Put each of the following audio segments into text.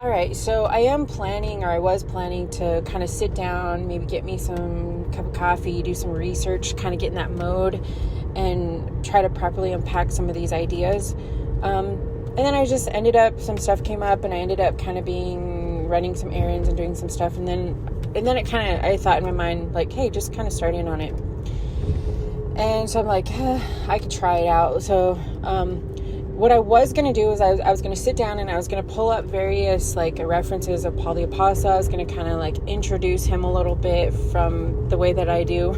All right, so I was planning to kind of sit down, maybe get me some cup of coffee, do some research, kind of get in that mode and try to properly unpack some of these ideas. And then I just ended up, some stuff came up and I ended up kind of running some errands and doing some stuff. And then I thought in my mind, like, hey, just kind of start in on it. And so I'm like, I could try it out. So, what I was going to do is I was going to sit down and I was going to pull up various references of Paul the Apostle. I was going to kind of introduce him a little bit from the way that I do.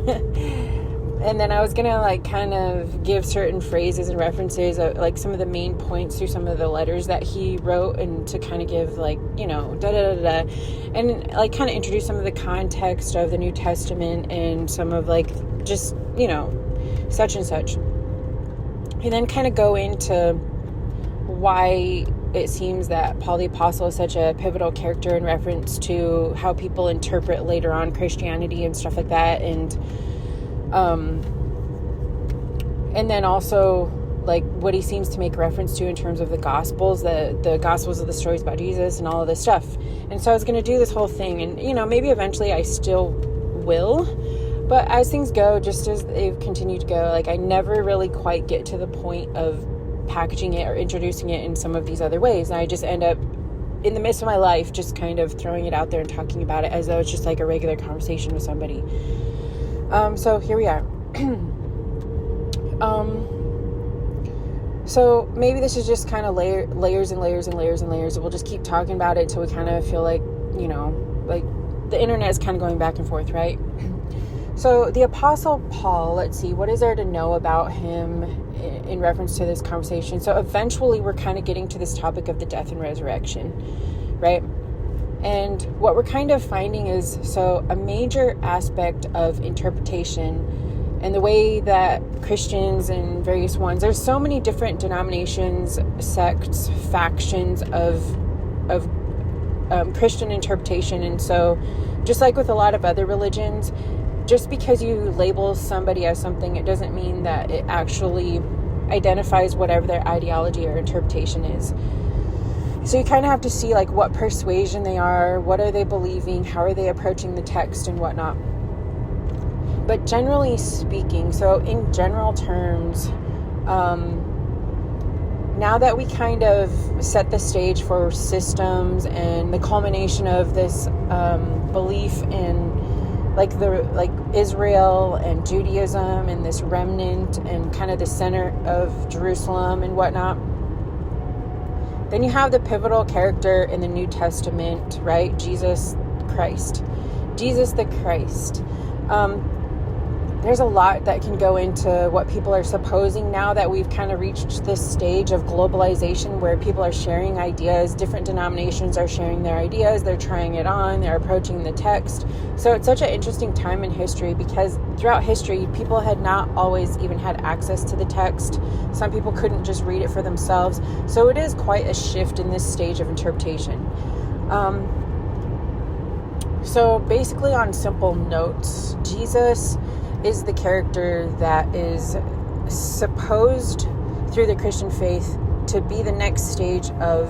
And then I was going to kind of give certain phrases and references of some of the main points through some of the letters that he wrote, and to kind of give and kind of introduce some of the context of the New Testament and some of just, such and such. And then kind of go into why it seems that Paul the Apostle is such a pivotal character in reference to how people interpret later on Christianity and stuff like that. And then also what he seems to make reference to in terms of the Gospels, the Gospels of the stories about Jesus and all of this stuff. And so I was going to do this whole thing, and, maybe eventually I still will. But as things go, just as they've continued to go, I never really quite get to the point of packaging it or introducing it in some of these other ways. And I just end up, in the midst of my life, just kind of throwing it out there and talking about it as though it's just a regular conversation with somebody. So here we are. So maybe this is just kind of layers and layers and layers and layers. We'll just keep talking about it until we kind of feel the internet is kind of going back and forth, right? So the Apostle Paul, let's see, what is there to know about him in reference to this conversation? So eventually we're kind of getting to this topic of the death and resurrection, right? And what we're kind of finding is, so a major aspect of interpretation and the way that Christians and various ones, there's so many different denominations, sects, factions of Christian interpretation. And so just like with a lot of other religions, just because you label somebody as something, it doesn't mean that it actually identifies whatever their ideology or interpretation is. So you kind of have to see what persuasion they are, what are they believing, how are they approaching the text and whatnot. But generally speaking, so in general terms, now that we kind of set the stage for systems and the culmination of this belief in Israel and Judaism and this remnant and kind of the center of Jerusalem and whatnot, then you have the pivotal character in the New Testament, right? Jesus the Christ. There's a lot that can go into what people are supposing now that we've kind of reached this stage of globalization where people are sharing ideas. Different denominations are sharing their ideas. They're trying it on. They're approaching the text. So it's such an interesting time in history because throughout history, people had not always even had access to the text. Some people couldn't just read it for themselves. So it is quite a shift in this stage of interpretation. So basically, on simple notes, Jesus is the character that is supposed through the Christian faith to be the next stage of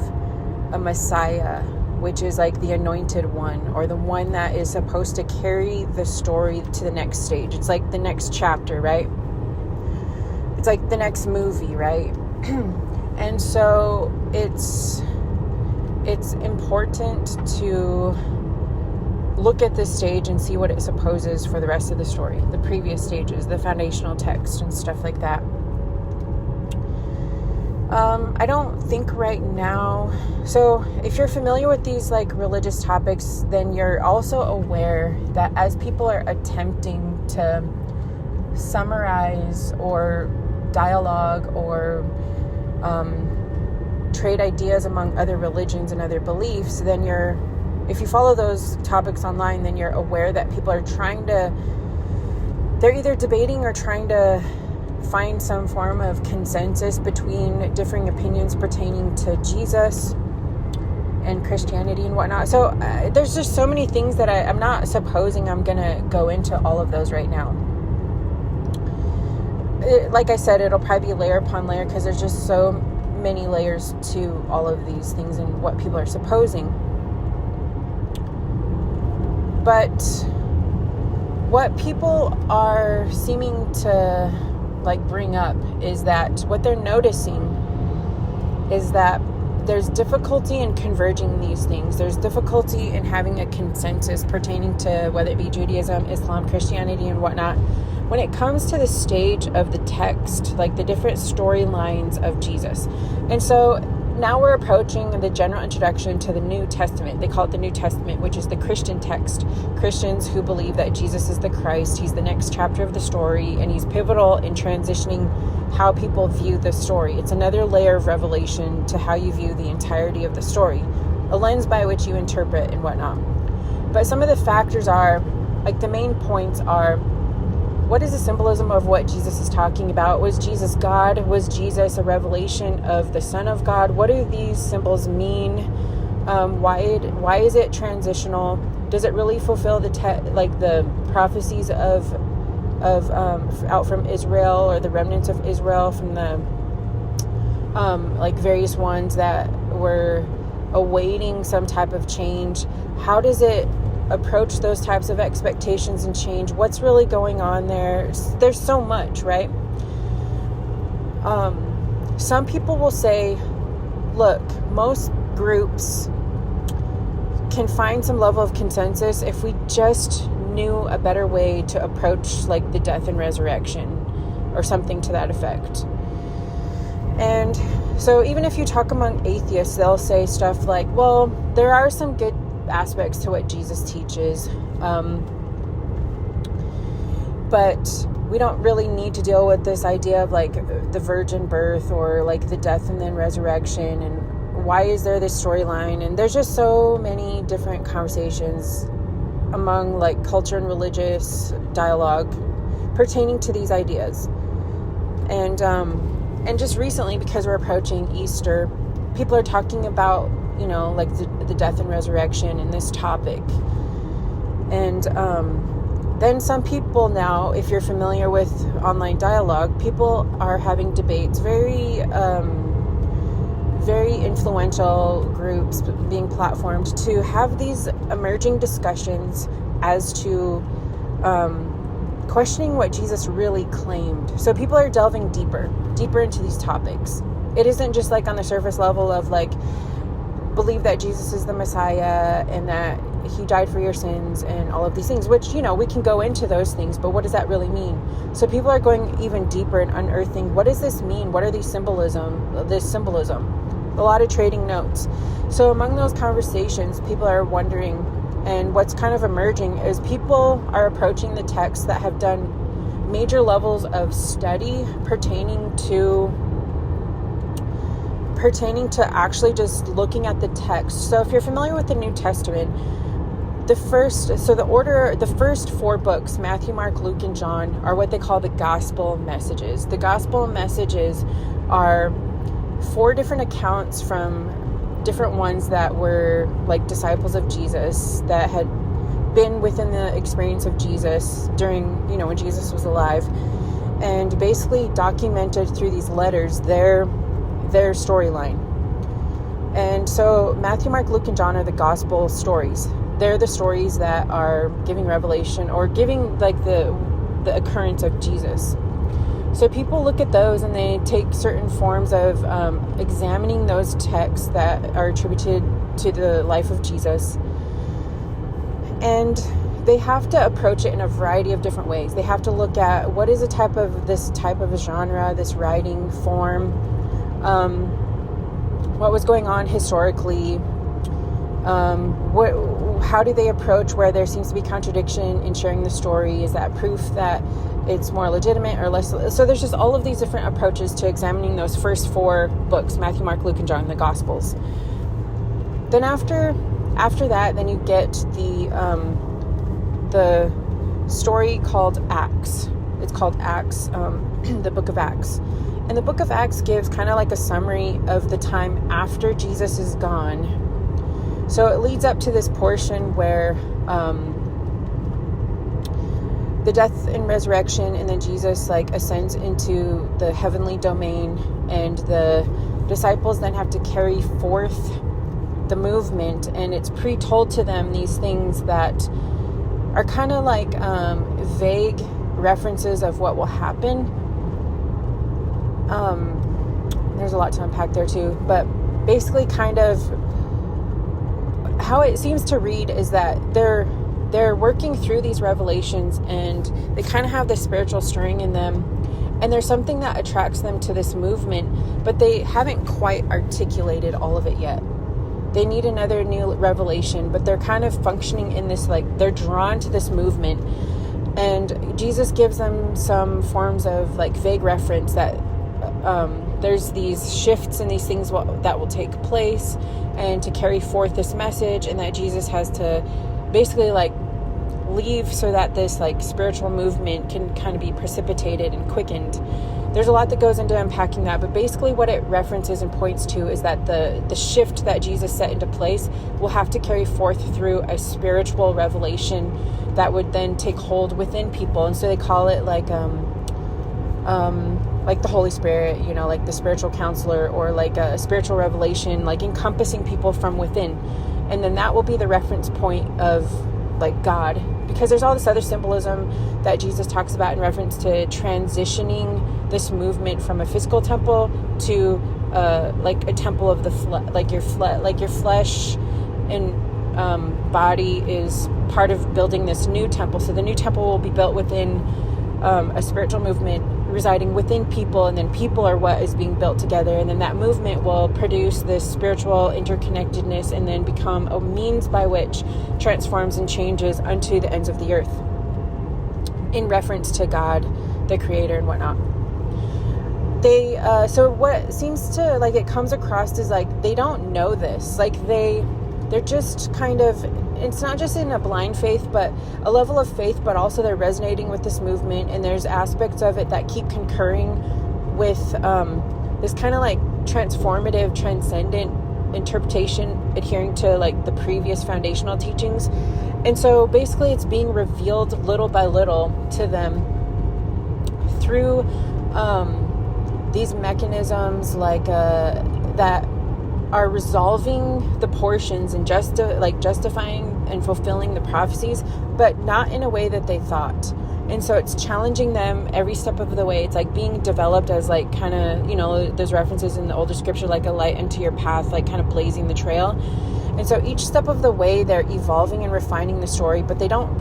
a Messiah, which is the anointed one, or the one that is supposed to carry the story to the next stage. It's the next chapter, right? It's the next movie, right? And so it's important to look at this stage and see what it supposes for the rest of the story, the previous stages, the foundational text and stuff like that. I don't think right now, so if you're familiar with these religious topics, then you're also aware that as people are attempting to summarize or dialogue or trade ideas among other religions and other beliefs, then if you follow those topics online, then you're aware that people are they're either debating or trying to find some form of consensus between differing opinions pertaining to Jesus and Christianity and whatnot. So there's just so many things that I'm not supposing I'm going to go into all of those right now. Like I said, it'll probably be layer upon layer because there's just so many layers to all of these things and what people are supposing. But what people are seeming to bring up is that what they're noticing is that there's difficulty in converging these things. There's difficulty in having a consensus pertaining to whether it be Judaism, Islam, Christianity, and whatnot. When it comes to the stage of the text, the different storylines of Jesus. And so now we're approaching the general introduction to the New Testament. They call it the New Testament, which is the Christian text. Christians who believe that Jesus is the Christ. He's the next chapter of the story, and he's pivotal in transitioning how people view the story. It's another layer of revelation to how you view the entirety of the story, a lens by which you interpret and whatnot. But some of the factors are, the main points are, what is the symbolism of what Jesus is talking about? Was Jesus God? Was Jesus a revelation of the Son of God? What do these symbols mean? Why is it transitional? Does it really fulfill the prophecies of out from Israel, or the remnants of Israel from the various ones that were awaiting some type of change? How does it approach those types of expectations and change? What's really going on there? There's so much, right? Some people will say, look, most groups can find some level of consensus if we just knew a better way to approach the death and resurrection, or something to that effect. And so even if you talk among atheists, they'll say stuff like, well, there are some good aspects to what Jesus teaches, but we don't really need to deal with this idea of the virgin birth, or the death and then resurrection, and why is there this storyline? And there's just so many different conversations among culture and religious dialogue pertaining to these ideas. And just recently, because we're approaching Easter, people are talking about the death and resurrection and this topic. And then some people now, if you're familiar with online dialogue, people are having debates, very influential groups being platformed to have these emerging discussions as to questioning what Jesus really claimed. So people are delving deeper into these topics. It isn't just on the surface level of believe that Jesus is the Messiah and that he died for your sins and all of these things, which, we can go into those things, but what does that really mean? So people are going even deeper and unearthing, what does this mean? What are these symbolism? A lot of trading notes. So among those conversations, people are wondering, and what's kind of emerging is people are approaching the texts that have done major levels of study pertaining to actually just looking at the text. So if you're familiar with the New Testament, the first 4 books, Matthew, Mark, Luke, and John, are what they call the gospel messages. The gospel messages are 4 different accounts from different ones that were disciples of Jesus, that had been within the experience of Jesus during, when Jesus was alive, and basically documented through these letters their storyline. And so Matthew, Mark, Luke, and John are the gospel stories. They're the stories that are giving revelation, or giving the occurrence of Jesus. So people look at those and they take certain forms of examining those texts that are attributed to the life of Jesus, and they have to approach it in a variety of different ways. They have to look at what is this type of a genre, this writing form, what was going on historically, how do they approach where there seems to be contradiction in sharing the story? Is that proof that it's more legitimate or less? So there's just all of these different approaches to examining those first 4 books, Matthew, Mark, Luke, and John, the Gospels. Then after that, then you get the story called Acts. It's called Acts, the book of Acts. And the book of Acts gives kind of a summary of the time after Jesus is gone. So it leads up to this portion where the death and resurrection, and then Jesus ascends into the heavenly domain, and the disciples then have to carry forth the movement, and it's pre-told to them these things that are kind of like vague references of what will happen. There's a lot to unpack there too, but basically kind of how it seems to read is that they're working through these revelations, and they kind of have this spiritual stirring in them, and there's something that attracts them to this movement, but they haven't quite articulated all of it yet. They need another new revelation, but they're kind of functioning in this, like, they're drawn to this movement, and Jesus gives them some forms of like vague reference that there's these shifts and these things that will take place, and to carry forth this message, and that Jesus has to basically like leave so that this like spiritual movement can kind of be precipitated and quickened. There's a lot that goes into unpacking that, but basically what it references and points to is that the shift that Jesus set into place will have to carry forth through a spiritual revelation that would then take hold within people. And so they call it like the Holy Spirit, you know, like the spiritual counselor, or like a spiritual revelation, like encompassing people from within. And then that will be the reference point of like God, because there's all this other symbolism that Jesus talks about in reference to transitioning this movement from a physical temple to like a temple of the like your flesh and body is part of building this new temple. So the new temple will be built within a spiritual movement residing within people, and then people are what is being built together, and then that movement will produce this spiritual interconnectedness and then become a means by which transforms and changes unto the ends of the earth, in reference to God, the creator, and whatnot. They so what seems to like it comes across as like they don't know this, like they're just kind of, it's not just in a blind faith, but a level of faith, but also they're resonating with this movement, and there's aspects of it that keep concurring with this kind of like transformative, transcendent interpretation, adhering to like the previous foundational teachings. And so basically it's being revealed little by little to them through these mechanisms like that are resolving the portions and justifying and fulfilling the prophecies, but not in a way that they thought. And so it's challenging them every step of the way. It's like being developed as like kind of, you know, there's references in the older scripture, like a light unto your path, like kind of blazing the trail. And so each step of the way they're evolving and refining the story, but they don't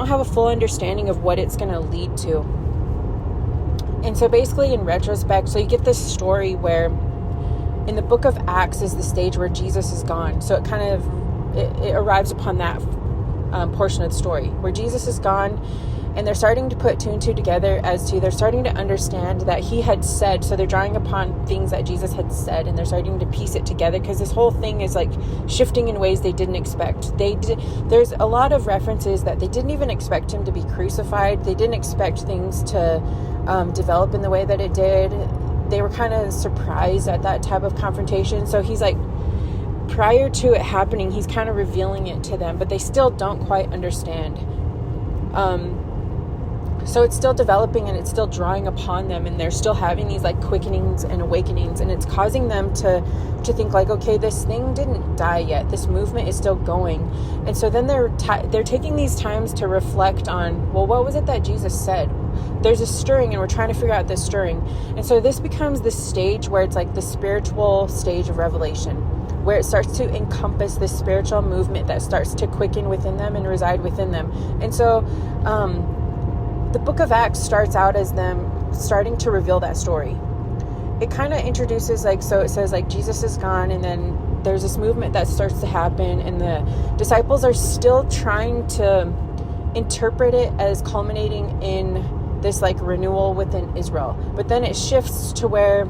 have a full understanding of what it's going to lead to. And so basically in retrospect, so you get this story where in the book of Acts is the stage where Jesus is gone. So it arrives upon that portion of the story where Jesus is gone, and they're starting to put two and two together as to they're starting to understand that he had said. So they're drawing upon things that Jesus had said, and they're starting to piece it together, because this whole thing is like shifting in ways they didn't expect. There's a lot of references that they didn't even expect him to be crucified. They didn't expect things to develop in the way that it did. They were kind of surprised at that type of confrontation. So he's like, prior to it happening, he's kind of revealing it to them, but they still don't quite understand. So it's still developing, and it's still drawing upon them, and they're still having these like quickenings and awakenings, and it's causing them to think like, okay, this thing didn't die yet. This movement is still going. And so then they're taking these times to reflect on, well, what was it that Jesus said? There's a stirring, and we're trying to figure out this stirring. And so this becomes the stage where it's like the spiritual stage of revelation, where it starts to encompass this spiritual movement that starts to quicken within them and reside within them. And so the book of Acts starts out as them starting to reveal that story. It kind of introduces like, so it says like Jesus is gone, and then there's this movement that starts to happen, and the disciples are still trying to interpret it as culminating in this like renewal within Israel. But then it shifts to where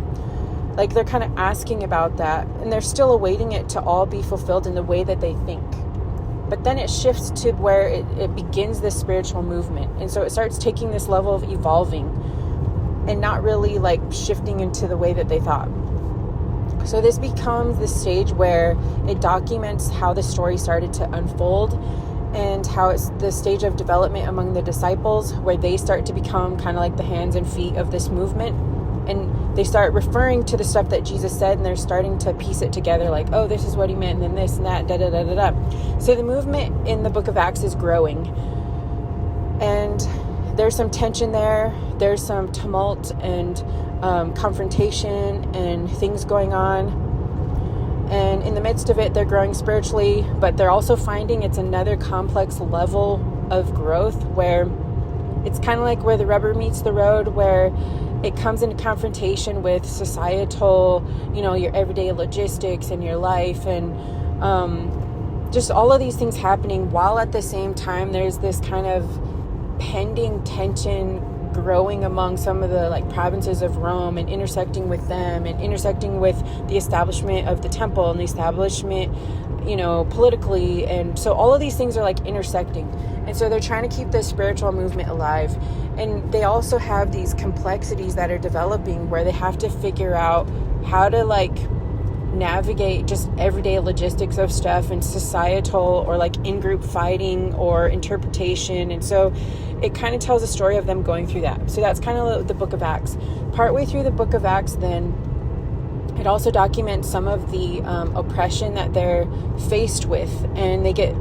like they're kind of asking about that, and they're still awaiting it to all be fulfilled in the way that they think. But then it shifts to where it begins this spiritual movement. And so it starts taking this level of evolving and not really like shifting into the way that they thought. So this becomes the stage where it documents how the story started to unfold, and how it's the stage of development among the disciples, where they start to become kind of like the hands and feet of this movement. And they start referring to the stuff that Jesus said, and they're starting to piece it together, like, oh, this is what he meant, and then this and that, da da da da da. So the movement in the book of Acts is growing, and there's some tension there. There's some tumult and confrontation and things going on. And in the midst of it, they're growing spiritually, but they're also finding it's another complex level of growth where it's kind of like where the rubber meets the road, where it comes into confrontation with societal, your everyday logistics and your life, and just all of these things happening, while at the same time there's this kind of pending tension growing among some of the provinces of Rome, and intersecting with them, and intersecting with the establishment of the temple, and the establishment, politically. And so all of these things are intersecting. And so they're trying to keep this spiritual movement alive. And they also have these complexities that are developing where they have to figure out how to navigate just everyday logistics of stuff, and societal or in-group fighting or interpretation. And so it kind of tells a story of them going through that. So that's kind of the book of Acts. Partway through the book of Acts, then, it also documents some of the oppression that they're faced with, and they get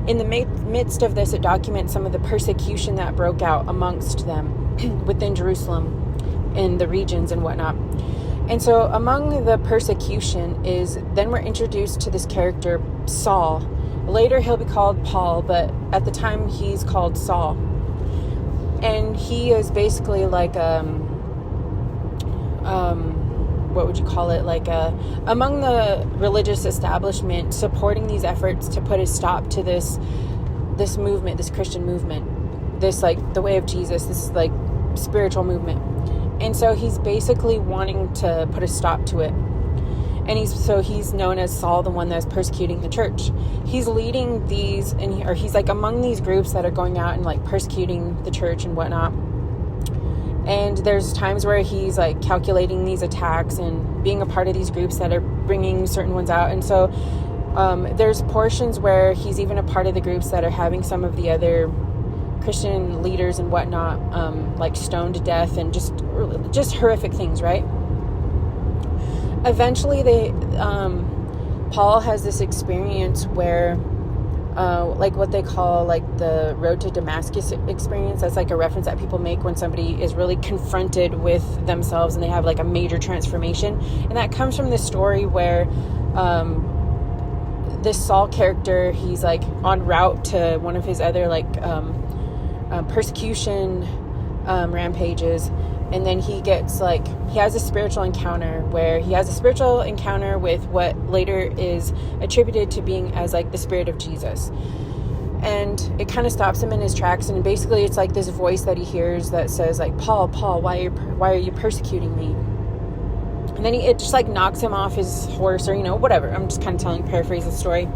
in the midst of this, it documents some of the persecution that broke out amongst them within Jerusalem, in the regions and whatnot. And so among the persecution is, then we're introduced to this character, Saul. Later he'll be called Paul, but at the time he's called Saul. And he is basically what would you call it? Among the religious establishment, supporting these efforts to put a stop to this movement, this Christian movement, this the way of Jesus, this spiritual movement. And so he's basically wanting to put a stop to it. And he's known as Saul, the one that's persecuting the church. He's leading these, he's among these groups that are going out and persecuting the church and whatnot. And there's times where he's calculating these attacks and being a part of these groups that are bringing certain ones out. And so there's portions where he's even a part of the groups that are having some of the other Christian leaders and whatnot, stoned to death, and just horrific things, right? Eventually, Paul has this experience where, what they call the road to Damascus experience. That's a reference that people make when somebody is really confronted with themselves and they have a major transformation. And that comes from this story where this Saul character, he's en route to one of his other persecution rampages. And then he gets he has a spiritual encounter with what later is attributed to being as the spirit of Jesus. And it kind of stops him in his tracks. And basically it's this voice that he hears that says Paul, why are you persecuting me? And then it just knocks him off his horse, or, whatever. I'm just kind of paraphrase the story.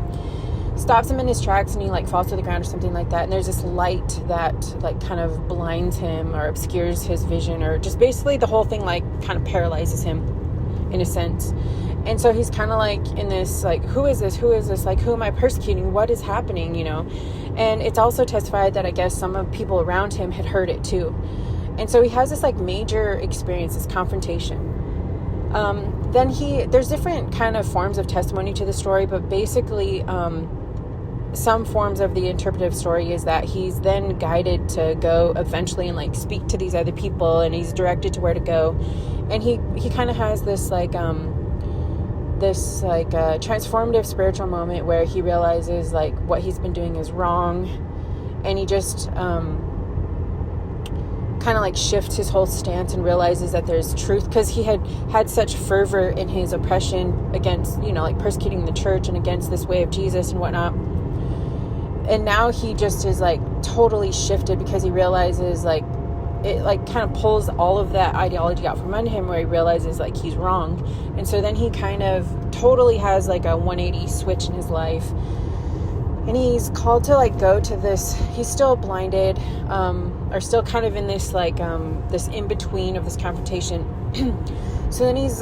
Stops him in his tracks, and he falls to the ground or something like that. And there's this light that kind of blinds him or obscures his vision, or just basically the whole thing kind of paralyzes him in a sense. And so he's kind of in this who is this, who am I persecuting, what is happening, And it's also testified that I guess some of people around him had heard it too. And so he has this major experience, this confrontation. Then there's different kind of forms of testimony to the story, but basically some forms of the interpretive story is that he's then guided to go eventually and speak to these other people, and he's directed to where to go. And he kind of has this transformative spiritual moment where he realizes what he's been doing is wrong, and he just kind of shifts his whole stance and realizes that there's truth, because he had such fervor in his oppression against persecuting the church and against this way of Jesus and whatnot. And now he just is totally shifted, because he realizes it kind of pulls all of that ideology out from under him, where he realizes he's wrong. And so then he kind of totally has a 180 switch in his life, and he's called to go to this. He's still blinded, or still kind of in this this in between of this confrontation. So then he's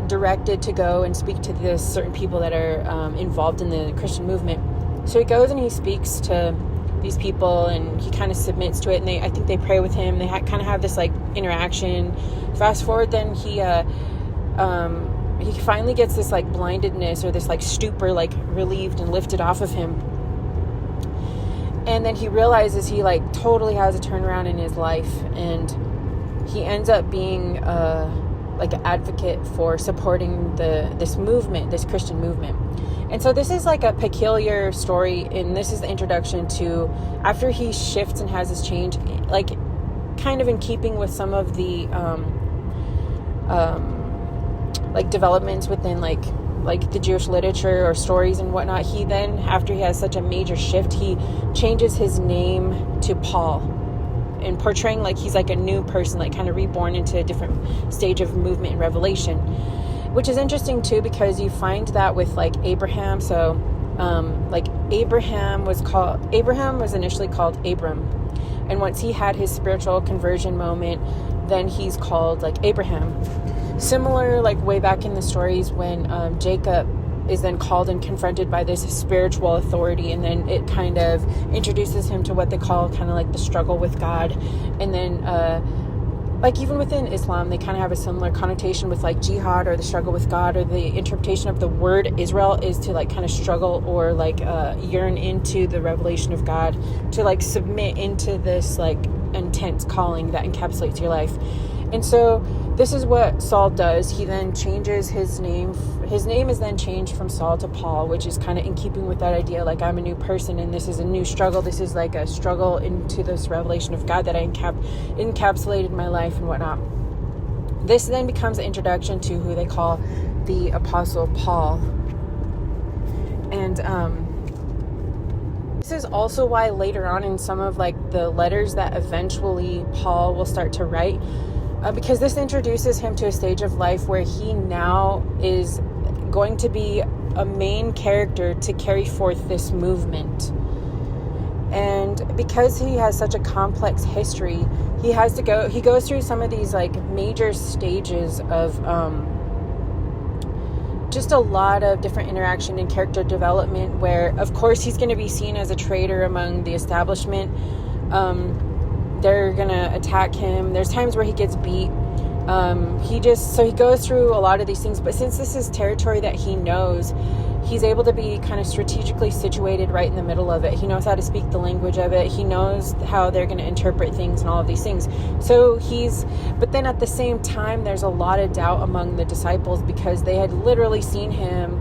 directed to go and speak to this certain people that are involved in the Christian movement. So he goes and he speaks to these people, and he kind of submits to it, and I think they pray with him. They kind of have this like interaction. Fast forward, then he finally gets this like blindedness or this like stupor like relieved and lifted off of him. And then he realizes he like totally has a turnaround in his life, and he ends up being like an advocate for supporting this movement, this Christian movement. And so this is like a peculiar story, and this is the introduction to, after he shifts and has this change, like kind of in keeping with some of the like developments within like the Jewish literature or stories and whatnot. He then, after he has such a major shift, he changes his name to Paul, and portraying like he's like a new person, like kind of reborn into a different stage of movement and revelation, which is interesting too, because you find that with like Abraham. So like Abraham was initially called Abram, and once he had his spiritual conversion moment, then he's called like Abraham. Similar, like way back in the stories when Jacob is then called and confronted by this spiritual authority, and then it kind of introduces him to what they call kind of like the struggle with God. And then like even within Islam, they kind of have a similar connotation with like jihad or the struggle with God, or the interpretation of the word Israel is to like kind of struggle or like yearn into the revelation of God, to like submit into this like intense calling that encapsulates your life. And so this is what Saul does. He then changes his name. His name is then changed from Saul to Paul, which is kind of in keeping with that idea, like I'm a new person and this is a new struggle. This is like a struggle into this revelation of God that I encapsulated my life and whatnot. This then becomes the introduction to who they call the Apostle Paul. And this is also why later on in some of like the letters that eventually Paul will start to write, because this introduces him to a stage of life where he now is going to be a main character to carry forth this movement. And because he has such a complex history, he goes through some of these like major stages of just a lot of different interaction and character development, where of course he's going to be seen as a traitor among the establishment. They're gonna attack him. There's times where he gets beat. He goes through a lot of these things, but since this is territory that he knows, he's able to be kind of strategically situated right in the middle of it. He knows how to speak the language of it. He knows how they're going to interpret things and all of these things. But then at the same time, there's a lot of doubt among the disciples, because they had literally seen him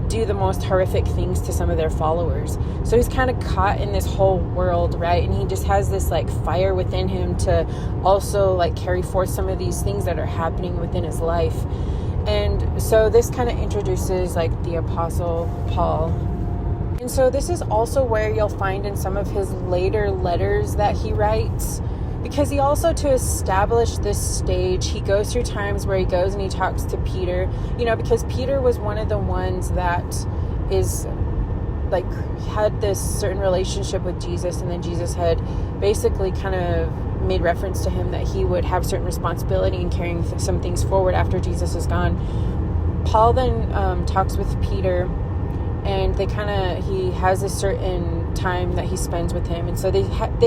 do the most horrific things to some of their followers. So he's kind of caught in this whole world, right? And he just has this like fire within him to also like carry forth some of these things that are happening within his life. And so this kind of introduces like the Apostle Paul. And so this is also where you'll find in some of his later letters that he writes, because he also, to establish this stage, he goes through times where he goes and he talks to Peter, because Peter was one of the ones that is like had this certain relationship with Jesus, and then Jesus had basically kind of made reference to him that he would have certain responsibility in carrying some things forward after Jesus is gone. Paul then talks with Peter, and he has a certain time that he spends with him, and so they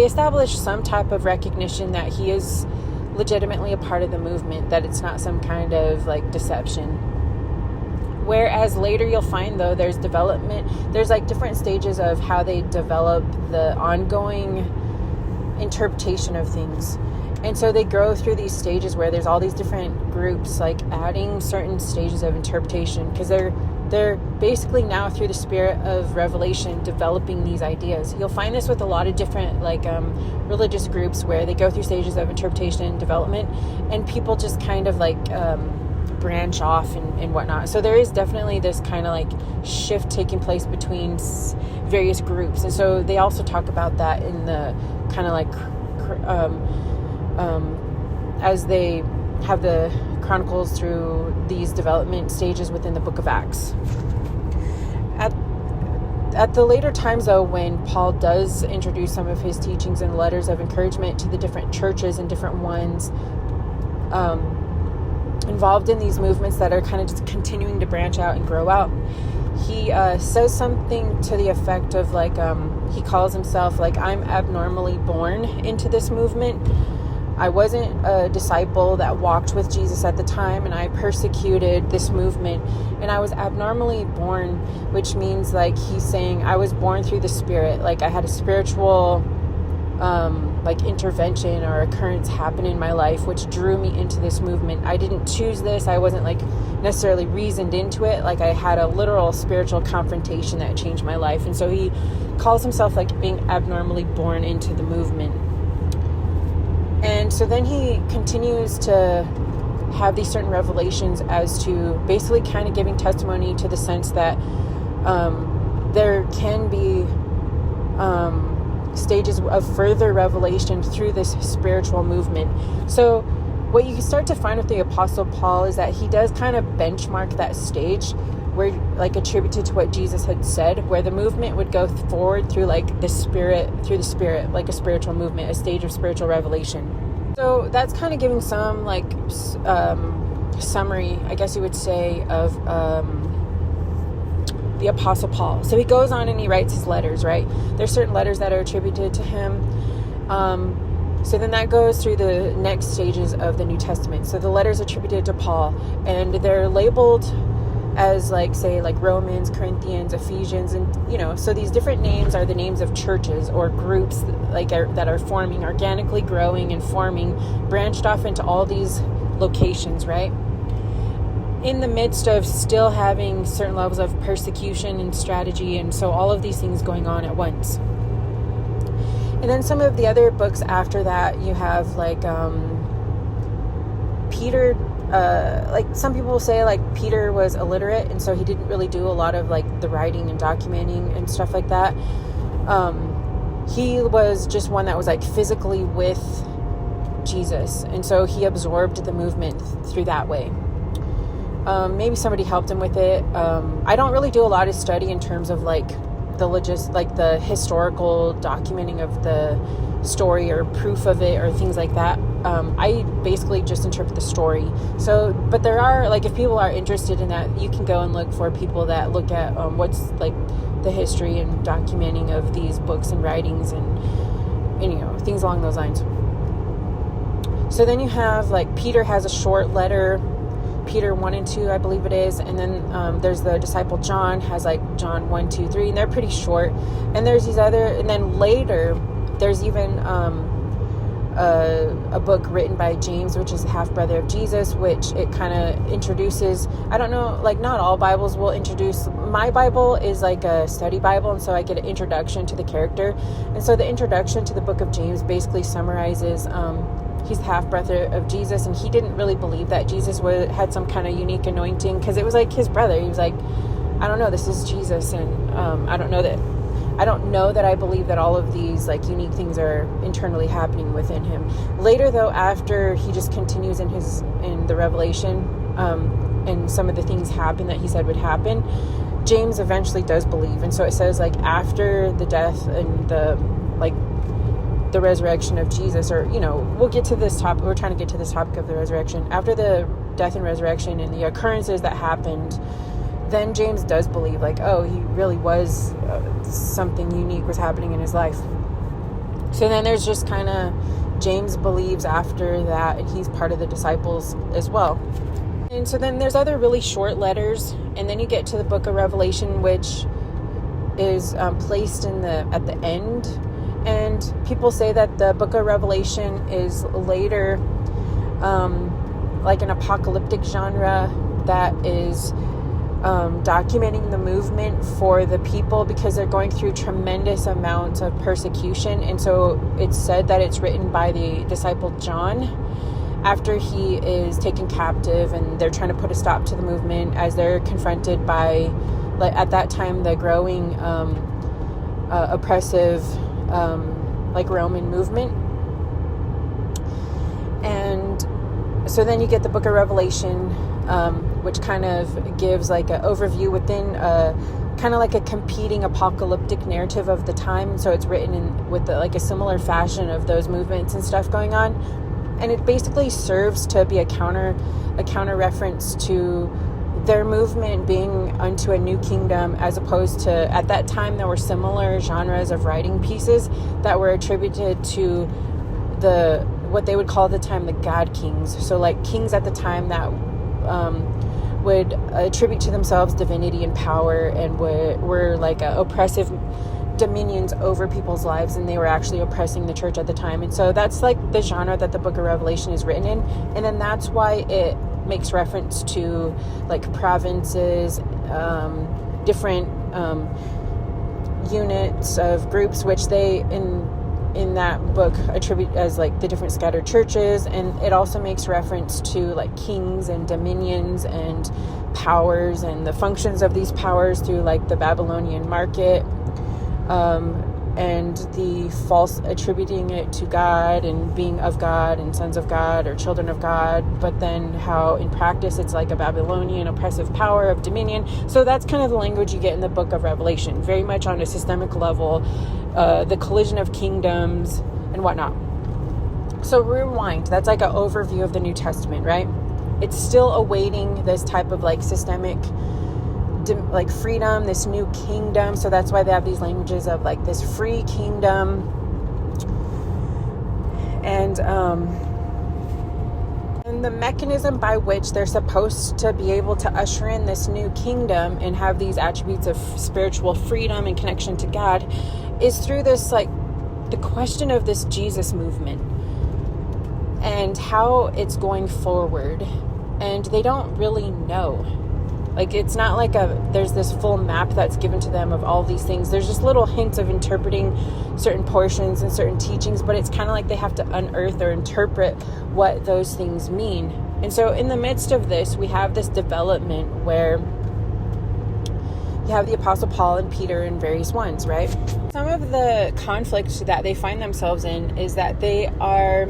establish some type of recognition that he is legitimately a part of the movement, that it's not some kind of like deception. Whereas later you'll find, though, there's like different stages of how they develop the ongoing interpretation of things. And so they grow through these stages where there's all these different groups like adding certain stages of interpretation, because they're basically now, through the spirit of revelation, developing these ideas. You'll find this with a lot of different like religious groups, where they go through stages of interpretation and development, and people just kind of like branch off and whatnot. So there is definitely this kind of like shift taking place between various groups. And so they also talk about that in the kind of like as they have the chronicles through these development stages within the book of Acts. At the later times, though, when Paul does introduce some of his teachings and letters of encouragement to the different churches and different ones involved in these movements that are kind of just continuing to branch out and grow out, he says something to the effect of like, he calls himself like, I'm abnormally born into this movement. I wasn't a disciple that walked with Jesus at the time, and I persecuted this movement, and I was abnormally born, which means like he's saying I was born through the Spirit. Like I had a spiritual like intervention or occurrence happen in my life, which drew me into this movement. I didn't choose this. I wasn't like necessarily reasoned into it. Like I had a literal spiritual confrontation that changed my life. And so he calls himself like being abnormally born into the movement. And so then he continues to have these certain revelations as to basically kind of giving testimony to the sense that there can be stages of further revelation through this spiritual movement. So what you start to find with the Apostle Paul is that he does kind of benchmark that stage where, like, attributed to what Jesus had said, where the movement would go forward through like the Spirit, like a spiritual movement, a stage of spiritual revelation. So that's kind of giving some like summary, I guess you would say, of the Apostle Paul. So he goes on and he writes his letters, right? There's certain letters that are attributed to him. So then that goes through the next stages of the New Testament. So the letters attributed to Paul, and they're labeled as like, say, like Romans, Corinthians, Ephesians, and, you know, so these different names are the names of churches or groups like that are forming, organically growing and forming, branched off into all these locations, right? In the midst of still having certain levels of persecution and strategy, and so all of these things going on at once. And then some of the other books after that, you have like Peter. Like some people will say like Peter was illiterate, and so he didn't really do a lot of like the writing and documenting and stuff like that. He was just one that was like physically with Jesus, and so he absorbed the movement through that way. Maybe somebody helped him with it. I don't really do a lot of study in terms of like the historical documenting of the story or proof of it or things like that. I basically just interpret the story. So, but there are, like, if people are interested in that, you can go and look for people that look at what's like the history and documenting of these books and writings and you know, things along those lines. So then you have like Peter has a short letter, Peter 1 and 2, I believe it is. And then there's the disciple John, has like John 1, 2, 3, and they're pretty short. And there's these other, and then later there's even a book written by James, which is the half-brother of Jesus, which it kind of introduces, I don't know, like not all Bibles will introduce. My Bible is like a study Bible, and so I get an introduction to the character. And so the introduction to the book of James basically summarizes he's the half-brother of Jesus, and he didn't really believe that Jesus had some kind of unique anointing, because it was like his brother. He was like, I don't know, this is Jesus, and I don't know that I believe that all of these like unique things are internally happening within him. Later, though, after he just continues in the revelation, and some of the things happen that he said would happen, James eventually does believe. And so it says like after the death and the resurrection of Jesus, or, you know, we'll get to this topic. We're trying to get to this topic of the resurrection. After the death and resurrection and the occurrences that happened, then James does believe like, oh, he really was, something unique was happening in his life. So then there's just kind of, James believes after that, and he's part of the disciples as well. And so then there's other really short letters, and then you get to the book of Revelation, which is placed at the end. And people say that the book of Revelation is later like an apocalyptic genre that is documenting the movement for the people, because they're going through tremendous amounts of persecution. And so it's said that it's written by the disciple John after he is taken captive, and they're trying to put a stop to the movement as they're confronted by, like, at that time, the growing oppressive like Roman movement. And so then you get the book of Revelation, which kind of gives like an overview within kind of like a competing apocalyptic narrative of the time. So it's written with like a similar fashion of those movements and stuff going on. And it basically serves to be a counter reference to their movement being unto a new kingdom, as opposed to, at that time, there were similar genres of writing pieces that were attributed to what they would call at the time the God kings. So like kings at the time that would attribute to themselves divinity and power, and were like oppressive dominions over people's lives, and they were actually oppressing the church at the time. And so that's like the genre that the book of Revelation is written in. And then that's why it makes reference to like provinces, different units of groups, which they in that book attribute as like the different scattered churches. And it also makes reference to like kings and dominions and powers and the functions of these powers through like the Babylonian market, and the false attributing it to God and being of God and sons of God or children of God, but then how in practice it's like a Babylonian oppressive power of dominion. So that's kind of the language you get in the book of Revelation, very much on a systemic level, the collision of kingdoms and whatnot. So rewind, that's like an overview of the New Testament, right? It's still awaiting this type of like systemic like freedom, this new kingdom. So that's why they have these languages of like this free kingdom, and the mechanism by which they're supposed to be able to usher in this new kingdom and have these attributes of spiritual freedom and connection to God is through this, like, the question of this Jesus movement and how it's going forward. And they don't really know. Like, it's not like there's this full map that's given to them of all these things. There's just little hints of interpreting certain portions and certain teachings, but it's kind of like they have to unearth or interpret what those things mean. And so in the midst of this, we have this development where you have the Apostle Paul and Peter and various ones, right? Some of the conflict that they find themselves in is that they are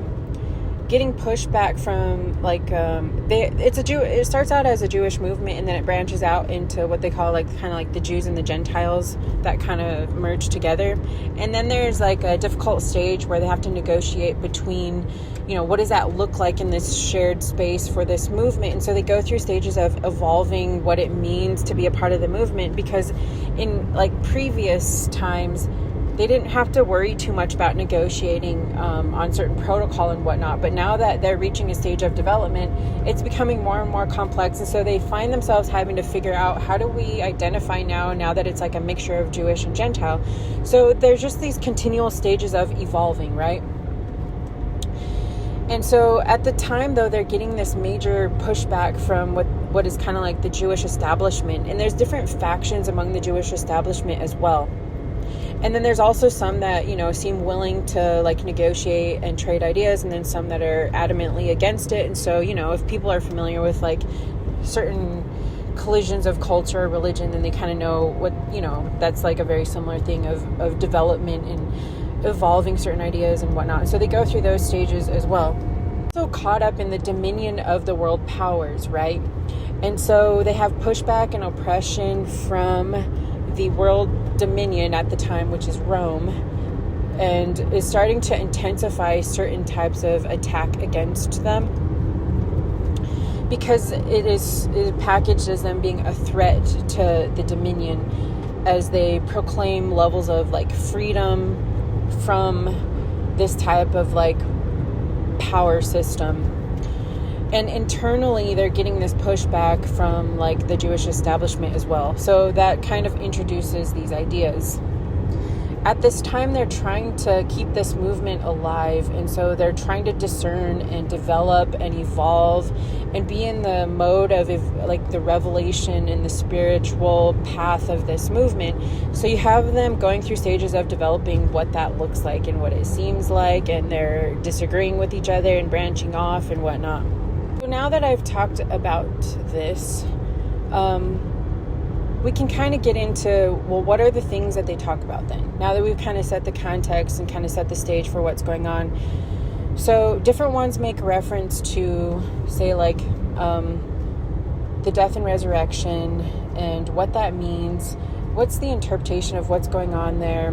getting pushback from, like, it starts out as a Jewish movement, and then it branches out into what they call, like, kind of like the Jews and the Gentiles that kind of merge together. And then there's like a difficult stage where they have to negotiate between, what does that look like in this shared space for this movement? And so they go through stages of evolving what it means to be a part of the movement, because in like previous times, they didn't have to worry too much about negotiating on certain protocol and whatnot. But now that they're reaching a stage of development, it's becoming more and more complex. And so they find themselves having to figure out, how do we identify now that it's like a mixture of Jewish and Gentile? So there's just these continual stages of evolving, right? And so at the time, though, they're getting this major pushback from what is kind of like the Jewish establishment. And there's different factions among the Jewish establishment as well. And then there's also some that, seem willing to like negotiate and trade ideas, and then some that are adamantly against it. And so, if people are familiar with like certain collisions of culture or religion, then they kind of know what, that's like a very similar thing of development and evolving certain ideas and whatnot. So they go through those stages as well. So caught up in the dominion of the world powers, right? And so they have pushback and oppression from the world dominion at the time, which is Rome, and is starting to intensify certain types of attack against them, because it is packaged as them being a threat to the dominion, as they proclaim levels of like freedom from this type of like power system. And internally, they're getting this pushback from like the Jewish establishment as well. So that kind of introduces these ideas. At this time, they're trying to keep this movement alive. And so they're trying to discern and develop and evolve and be in the mode of like the revelation and the spiritual path of this movement. So you have them going through stages of developing what that looks like and what it seems like. And they're disagreeing with each other and branching off and whatnot. So now that I've talked about this, we can kind of get into, well, what are the things that they talk about then? Now that we've kind of set the context and kind of set the stage for what's going on. So different ones make reference to, say, like the death and resurrection and what that means. What's the interpretation of what's going on there?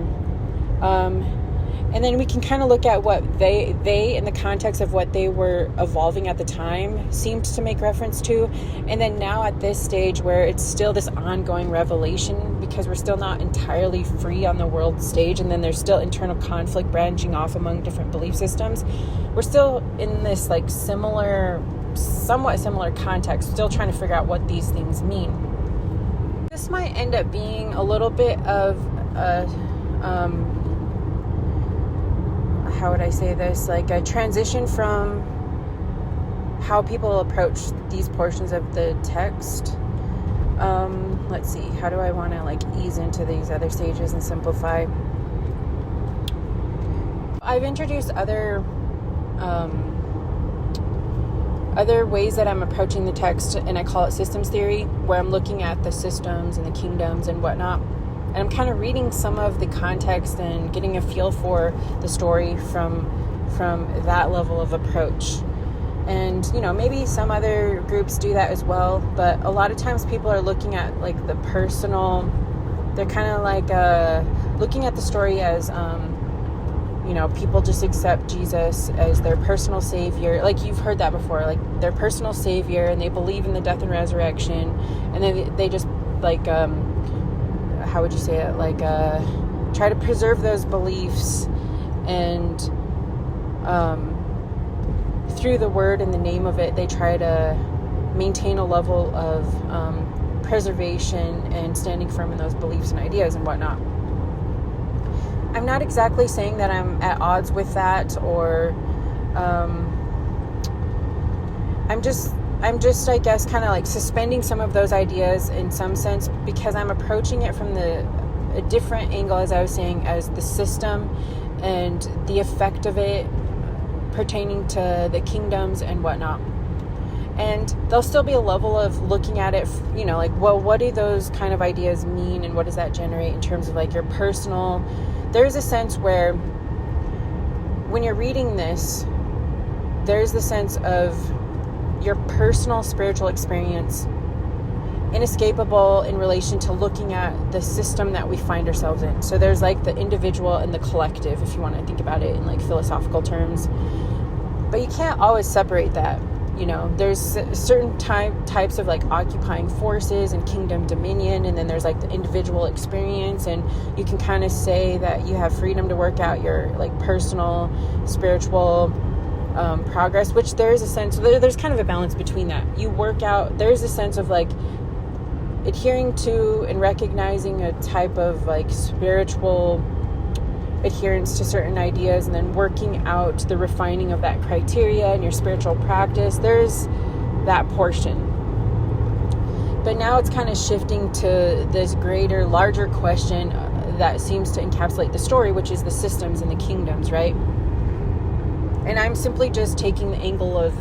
And then we can kind of look at what they in the context of what they were evolving at the time seemed to make reference to. And then now at this stage where it's still this ongoing revelation, because we're still not entirely free on the world stage, and then there's still internal conflict branching off among different belief systems. We're still in this like somewhat similar context, still trying to figure out what these things mean. This might end up being a little bit of a how would I say this, like a transition from how people approach these portions of the text. Let's see, how do I want to like ease into these other stages and simplify? I've introduced other ways that I'm approaching the text, and I call it systems theory, where I'm looking at the systems and the kingdoms and whatnot. And I'm kind of reading some of the context and getting a feel for the story from that level of approach. And, you know, maybe some other groups do that as well. But a lot of times people are looking at like the personal, they're kind of like looking at the story as, you know, people just accept Jesus as their personal savior. Like you've heard that before, like their personal savior, and they believe in the death and resurrection. And then they just like, how would you say it? Like, try to preserve those beliefs, and through the word and the name of it, they try to maintain a level of preservation and standing firm in those beliefs and ideas and whatnot. I'm not exactly saying that I'm at odds with that, or I'm just, I guess, kind of like suspending some of those ideas in some sense, because I'm approaching it from a different angle, as I was saying, as the system and the effect of it pertaining to the kingdoms and whatnot. And there'll still be a level of looking at it, you know, like, well, what do those kind of ideas mean, and what does that generate in terms of like your personal... There's a sense where when you're reading this, there's the sense of your personal spiritual experience inescapable in relation to looking at the system that we find ourselves in. So there's like the individual and the collective, if you want to think about it in like philosophical terms. But you can't always separate that. You know, there's certain types of like occupying forces and kingdom dominion, and then there's like the individual experience, and you can kind of say that you have freedom to work out your like personal spiritual progress, which there is a sense, there's kind of a balance between that. You work out, there's a sense of like adhering to and recognizing a type of like spiritual adherence to certain ideas, and then working out the refining of that criteria in your spiritual practice. There's that portion. But now it's kind of shifting to this greater, larger question that seems to encapsulate the story, which is the systems and the kingdoms, right? And I'm simply just taking the angle of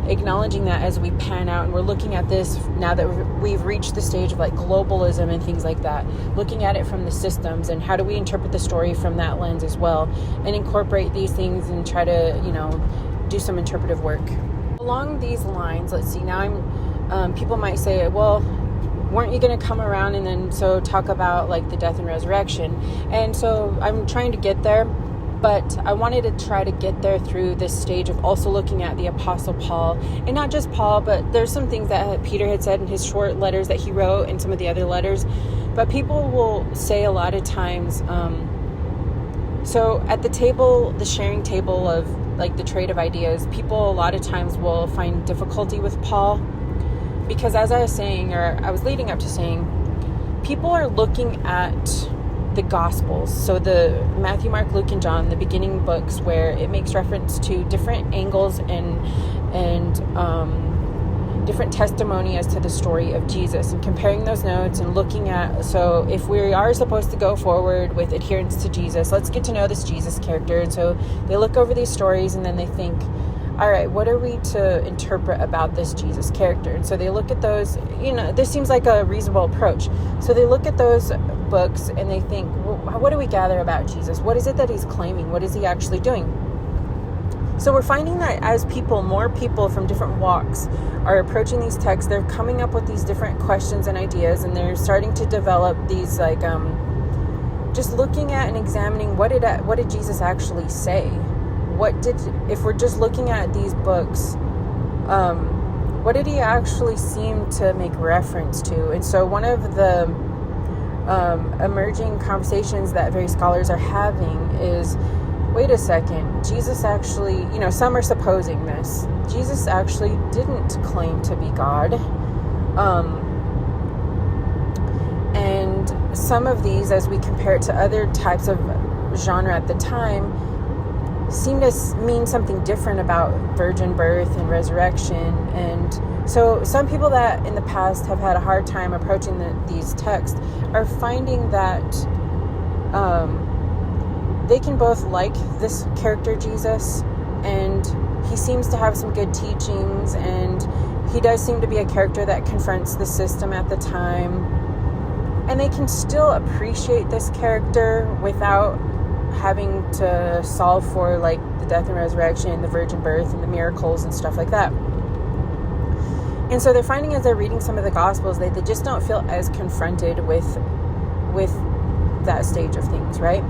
acknowledging that as we pan out, and we're looking at this now that we've reached the stage of like globalism and things like that, looking at it from the systems, and how do we interpret the story from that lens as well, and incorporate these things and try to, you know, do some interpretive work. Along these lines, let's see, now people might say, well, weren't you going to come around and then so talk about like the death and resurrection? And so I'm trying to get there. But I wanted to try to get there through this stage of also looking at the Apostle Paul. And not just Paul, but there's some things that Peter had said in his short letters that he wrote and some of the other letters. But people will say a lot of times, so at the table, the sharing table of like the trade of ideas, people a lot of times will find difficulty with Paul. Because as I was saying, or I was leading up to saying, people are looking at the Gospels, so the Matthew, Mark, Luke, and John, the beginning books, where it makes reference to different angles and different testimony as to the story of Jesus, and comparing those notes and looking at, so if we are supposed to go forward with adherence to Jesus, let's get to know this Jesus character. And so they look over these stories, and then they think, all right, what are we to interpret about this Jesus character? And so they look at those, you know, this seems like a reasonable approach. So they look at those books and they think, well, what do we gather about Jesus? What is it that he's claiming? What is he actually doing? So we're finding that as people, more people from different walks are approaching these texts, they're coming up with these different questions and ideas, and they're starting to develop these like just looking at and examining what did Jesus actually say? If we're just looking at these books, what did he actually seem to make reference to? And so one of the emerging conversations that various scholars are having is, wait a second, Jesus actually, some are supposing this. Jesus actually didn't claim to be God. And some of these, as we compare it to other types of genre at the time, seem to mean something different about virgin birth and resurrection. And so some people that in the past have had a hard time approaching these texts are finding that they can both like this character Jesus, and he seems to have some good teachings, and he does seem to be a character that confronts the system at the time, and they can still appreciate this character without having to solve for like the death and resurrection, the virgin birth, and the miracles and stuff like that. And so they're finding, as they're reading some of the Gospels, they just don't feel as confronted with that stage of things, right?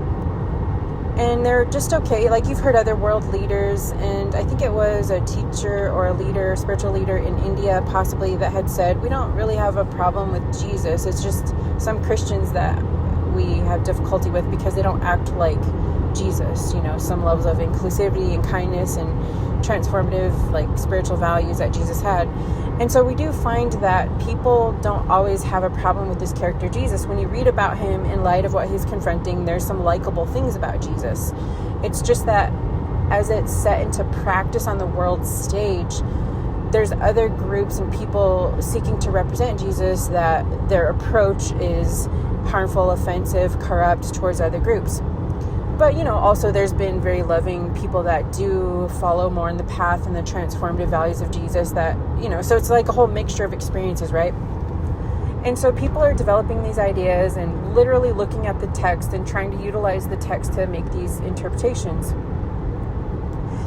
And they're just okay. Like, you've heard other world leaders, and I think it was a teacher or a leader, spiritual leader in India possibly, that had said, we don't really have a problem with Jesus. It's just some Christians that we have difficulty with because they don't act like Jesus. Some levels of inclusivity and kindness and transformative, like, spiritual values that Jesus had. And so we do find that people don't always have a problem with this character Jesus. When you read about him in light of what he's confronting, there's some likable things about Jesus. It's just that as it's set into practice on the world stage, there's other groups and people seeking to represent Jesus that their approach is harmful, offensive, corrupt towards other groups. But, also there's been very loving people that do follow more in the path and the transformative values of Jesus that, so it's like a whole mixture of experiences, right? And so people are developing these ideas and literally looking at the text and trying to utilize the text to make these interpretations.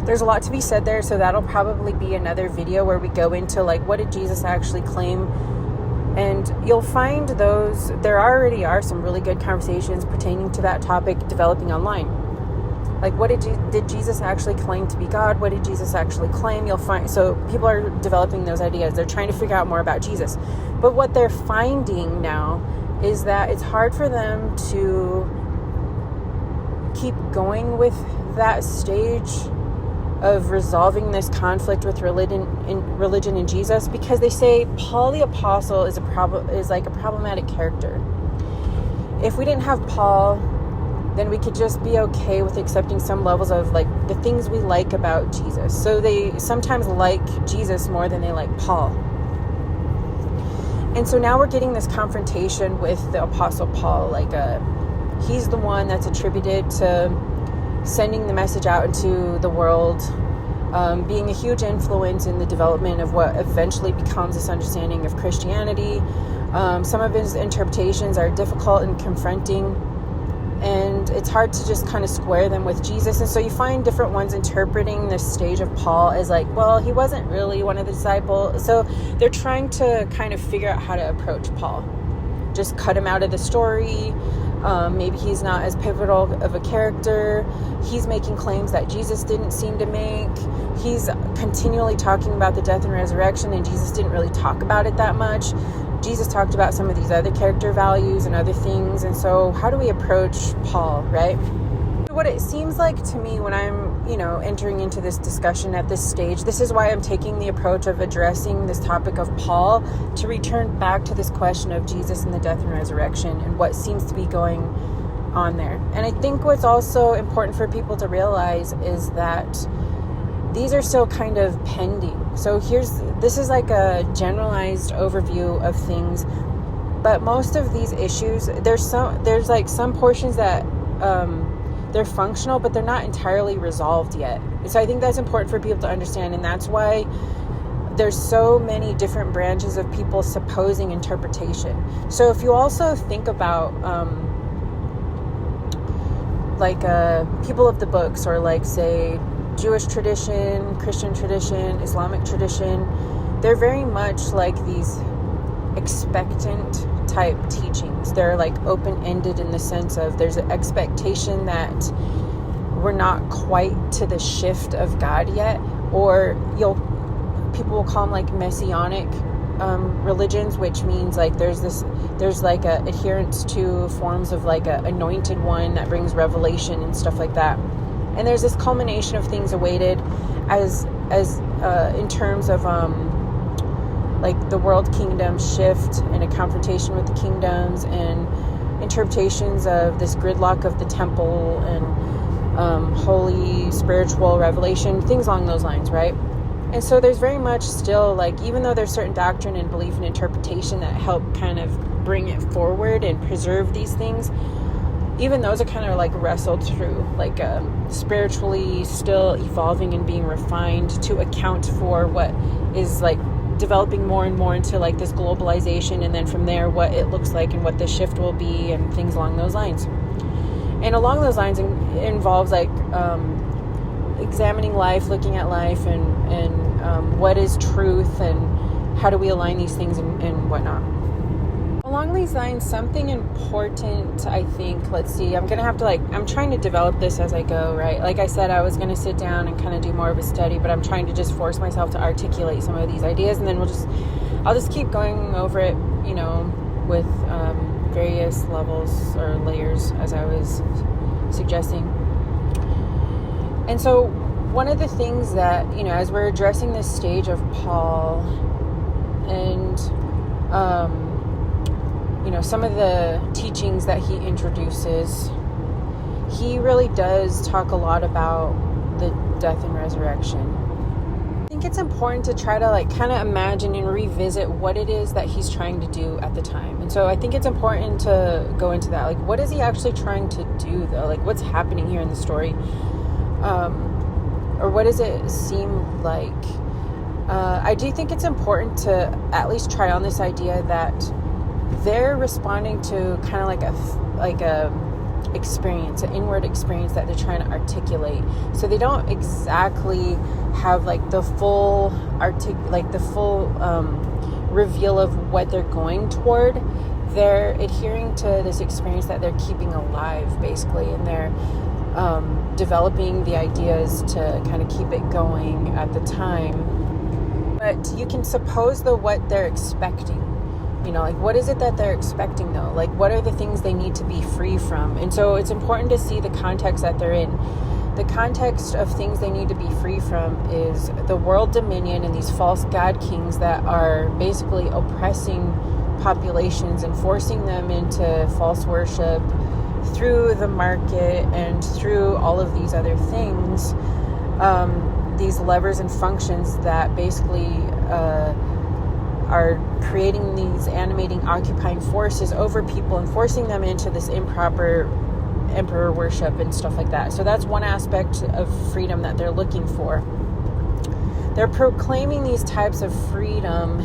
There's a lot to be said there, so that'll probably be another video where we go into, like, what did Jesus actually claim? And you'll find there already are some really good conversations pertaining to that topic developing online. Like, what did Jesus actually claim to be God? What did Jesus actually claim? You'll find, so people are developing those ideas. They're trying to figure out more about Jesus. But what they're finding now is that it's hard for them to keep going with that stage of resolving this conflict with religion and Jesus, because they say Paul the Apostle is like a problematic character. If we didn't have Paul, then we could just be okay with accepting some levels of, like, the things we like about Jesus. So they sometimes like Jesus more than they like Paul. And so now we're getting this confrontation with the Apostle Paul. Like, he's the one that's attributed to sending the message out into the world, being a huge influence in the development of what eventually becomes this understanding of Christianity. Some of his interpretations are difficult and confronting, and it's hard to just kind of square them with Jesus. And so you find different ones interpreting this stage of Paul as like, well, he wasn't really one of the disciples. So they're trying to kind of figure out how to approach Paul. Just cut him out of the story. Maybe he's not as pivotal of a character. He's making claims that Jesus didn't seem to make. He's continually talking about the death and resurrection, and Jesus didn't really talk about it that much. Jesus talked about some of these other character values and other things. And so how do we approach Paul, right? What it seems like to me when I'm, entering into this discussion at this stage, this is why I'm taking the approach of addressing this topic of Paul to return back to this question of Jesus and the death and resurrection and what seems to be going on there. And I think what's also important for people to realize is that these are still kind of pending. So this is like a generalized overview of things, but most of these issues, there's like some portions that they're functional, but they're not entirely resolved yet. So I think that's important for people to understand, and that's why there's so many different branches of people supposing interpretation. So if you also think about people of the books, or like, say, Jewish tradition, Christian tradition, Islamic tradition, they're very much like these expectant type teachings. They're like open-ended in the sense of there's an expectation that we're not quite to the shift of God yet, or people will call them like messianic religions, which means like there's like a adherence to forms of like a anointed one that brings revelation and stuff like that. And there's this culmination of things awaited as in terms of like the world kingdom shift and a confrontation with the kingdoms and interpretations of this gridlock of the temple and holy spiritual revelation, things along those lines, right? And so there's very much still, like, even though there's certain doctrine and belief and interpretation that help kind of bring it forward and preserve these things, even those are kind of like wrestled through, like spiritually still evolving and being refined to account for what is like developing more and more into like this globalization, and then from there what it looks like and what the shift will be and things along those lines. And along those lines, it involves like examining life, looking at life, and what is truth, and how do we align these things and whatnot. Along these lines, something important, I think, let's see, I'm trying to develop this as I go, right? Like I said, I was going to sit down and kind of do more of a study, but I'm trying to just force myself to articulate some of these ideas, and then I'll just keep going over it, with various levels or layers, as I was suggesting. And so one of the things that, as we're addressing this stage of Paul and, some of the teachings that he introduces, he really does talk a lot about the death and resurrection. I think it's important to try to kind of imagine and revisit what it is that he's trying to do at the time. And so I think it's important to go into that. Like, what is he actually trying to do, though? Like, what's happening here in the story? Or what does it seem like? I do think it's important to at least try on this idea that they're responding to kind of like a experience, an inward experience that they're trying to articulate. So they don't exactly have the full reveal of what they're going toward. They're adhering to this experience that they're keeping alive, basically, and they're developing the ideas to kind of keep it going at the time. But you can suppose, though, what they're expecting. What is it that they're expecting, though? What are the things they need to be free from? And so it's important to see the context that they're in. The context of things they need to be free from is the world dominion and these false god kings that are basically oppressing populations and forcing them into false worship through the market and through all of these other things, these levers and functions that basically are creating these animating, occupying forces over people and forcing them into this improper emperor worship and stuff like that. So that's one aspect of freedom that they're looking for. They're proclaiming these types of freedom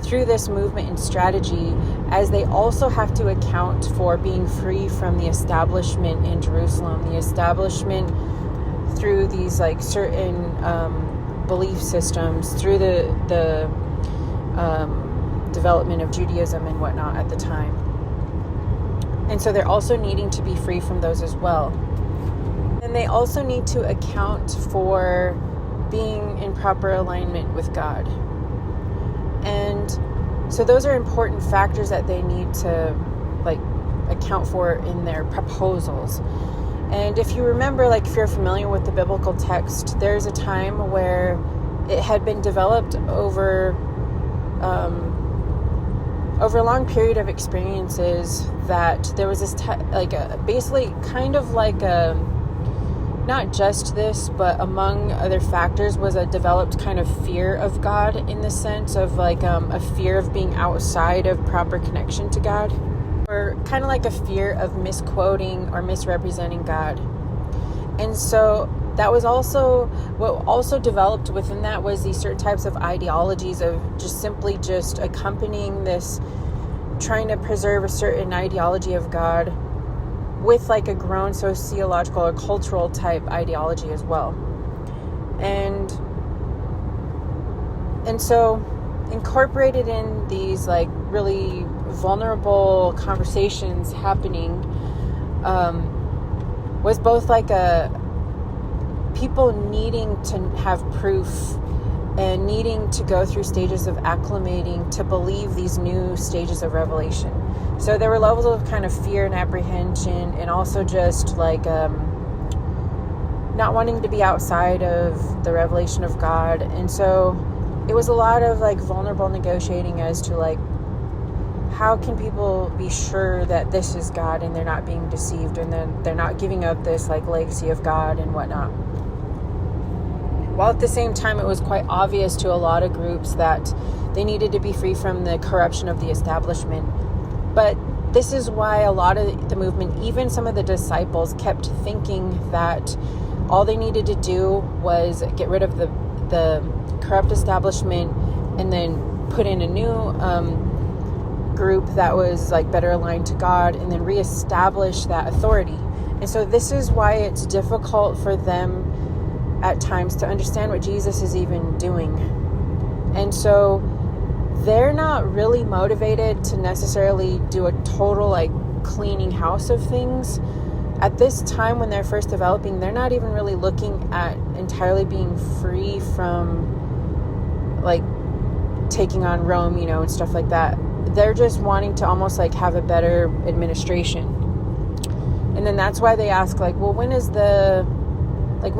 through this movement and strategy, as they also have to account for being free from the establishment in Jerusalem, the establishment through these certain belief systems, through the development of Judaism and whatnot at the time. And so they're also needing to be free from those as well. And they also need to account for being in proper alignment with God. And so those are important factors that they need to account for in their proposals. And if you remember, if you're familiar with the biblical text, there's a time where it had been developed over a long period of experiences that there was this basically kind of not just this, but among other factors was a developed kind of fear of God, in the sense of a fear of being outside of proper connection to God, or kind of a fear of misquoting or misrepresenting God. And so that was also what also developed within that was these certain types of ideologies of just simply just accompanying this, trying to preserve a certain ideology of God with a grown sociological or cultural type ideology as well. And so incorporated in these really vulnerable conversations happening was both like a people needing to have proof and needing to go through stages of acclimating to believe these new stages of revelation. So there were levels of kind of fear and apprehension, and also just like not wanting to be outside of the revelation of God. And so it was a lot of like vulnerable negotiating as to like, how can people be sure that this is God and they're not being deceived, and then they're not giving up this like legacy of God and whatnot. While at the same time, it was quite obvious to a lot of groups that they needed to be free from the corruption of the establishment. But this is why a lot of the movement, even some of the disciples, kept thinking that all they needed to do was get rid of the corrupt establishment and then put in a new group that was like better aligned to God, and then reestablish that authority. And so this is why it's difficult for them at times to understand what Jesus is even doing. And so they're not really motivated to necessarily do a total like cleaning house of things. At this time when they're first developing, they're not even really looking at entirely being free from like taking on Rome, and stuff like that. They're just wanting to almost like have a better administration. And then that's why they ask like, well, when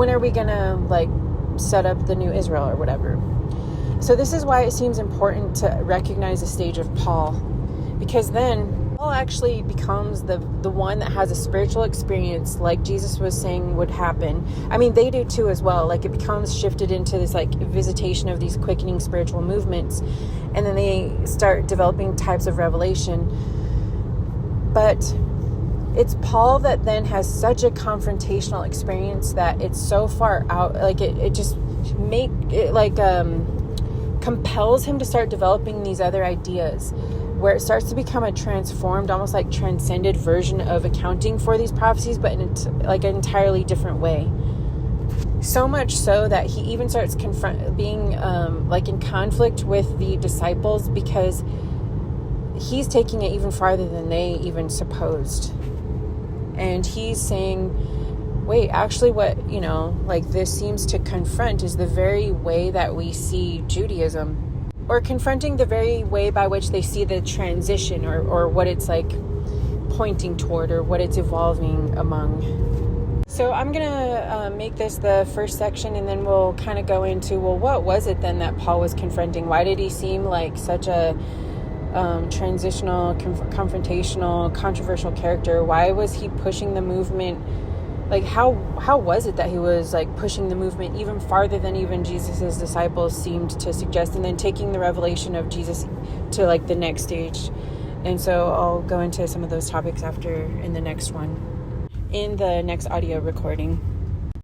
are we gonna like set up the new Israel or whatever? So this is why it seems important to recognize the stage of Paul, because then Paul actually becomes the one that has a spiritual experience like Jesus was saying would happen. I mean, they do too as well. Like it becomes shifted into this like visitation of these quickening spiritual movements, and then they start developing types of revelation. But it's Paul that then has such a confrontational experience that it's so far out, like it just compels him to start developing these other ideas, where it starts to become a transformed, almost like transcended version of accounting for these prophecies, but in like an entirely different way. So much so that he even starts being like in conflict with the disciples, because he's taking it even farther than they even supposed. And he's saying, wait, actually what, like this seems to confront is the very way that we see Judaism, or confronting the very way by which they see the transition, or what it's like pointing toward, or what it's evolving among. So I'm going to make this the first section, and then we'll kind of go into, well, what was it then that Paul was confronting? Why did he seem like such a transitional, confrontational, controversial character? Why was he pushing the movement? Like, how was it that he was like pushing the movement even farther than even Jesus's disciples seemed to suggest, and then taking the revelation of Jesus to like the next stage? And so I'll go into some of those topics in the next audio recording.